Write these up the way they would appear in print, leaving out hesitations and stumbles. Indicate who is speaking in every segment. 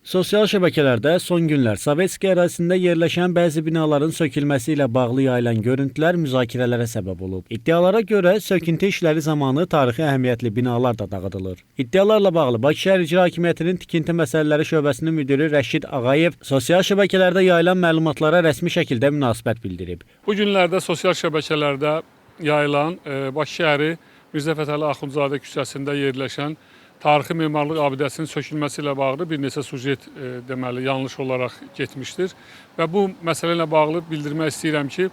Speaker 1: Sosial şəbəkələrdə son günlər Sovetski ərazisində yerləşən bəzi binaların sökülməsi ilə bağlı yayılan görüntülər müzakirələrə səbəb olub. İddialara görə söküntü işləri zamanı tarixi əhəmiyyətli binalar da dağıdılır. İddialarla bağlı Bakı Şəhər İcra Hakimiyyətinin tikinti məsələləri şöbəsinin müdiri Rəşid Ağayev sosial şəbəkələrdə yayılan məlumatlara rəsmi şəkildə münasibət bildirib.
Speaker 2: Bu günlərdə sosial şəbəkələrdə yayılan Bakı şəhəri Mirzə Fətəli Axundzadə küçəsində yerləşən tarixi memarlıq abidəsinin sökülməsi ilə bağlı bir neçə sujet deməli yanlış olaraq getmişdir. Və bu məsələ ilə bağlı bildirmək istəyirəm ki,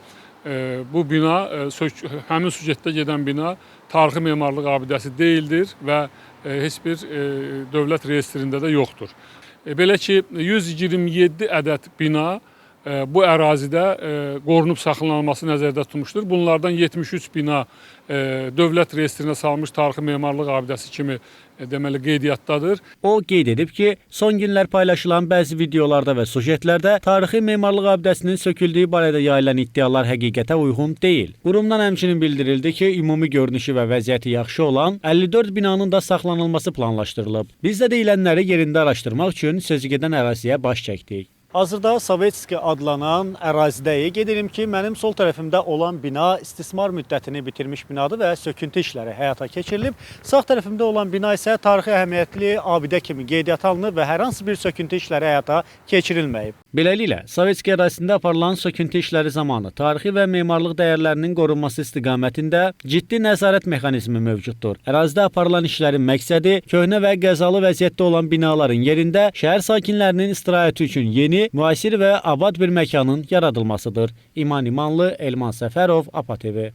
Speaker 2: bu bina, həmin sujetdə gedən bina tarixi memarlıq abidəsi deyildir və heç bir dövlət reyestrində də yoxdur. Belə ki, 127 ədəd bina bu ərazidə qorunub saxlanılması nəzərdə tutulmuşdur. Bunlardan 73 bina dövlət reyestrinə salmış tarixi memarlıq abidəsi kimi deməli qeydiyyatdadır.
Speaker 1: O qeyd edib ki, son günlər paylaşılan bəzi videolarda və sujetlərdə tarixi memarlıq abidəsinin söküldüyü barədə yayılan iddialar həqiqətə uyğun deyil. Qurumdan həmçinin bildirildi ki, ümumi görünüşü və vəziyyəti yaxşı olan 54 binanın da saxlanılması planlaşdırılıb. Biz də deyilənləri yerində araşdırmaq üçün sözügedən əraziyə baş çəkdik. Hazırda Sovetski adlanan ərazidəyik. Qeyd edim ki, mənim sol tərəfimdə olan bina istismar müddətini bitirmiş binadır və söküntü işləri həyata keçirilib. Sağ tərəfimdə olan bina isə tarixi əhəmiyyətli abidə kimi qeydiyyata alınıb və hər hansı bir söküntü işləri həyata keçirilməyib. Beləliklə, Sovetski ərazisində aparılan söküntü işləri zamanı tarixi və memarlıq dəyərlərinin qorunması istiqamətində ciddi nəzarət mexanizmi mövcuddur. Ərazidə aparılan işlərin məqsədi köhnə və qəzalı vəziyyətdə olan binaların yerində şəhər sakinlərinin istirahəti üçün yeni, müasir və abad bir məkanın yaradılmasıdır. İman İmanlı, Elman Səfərov, APA TV.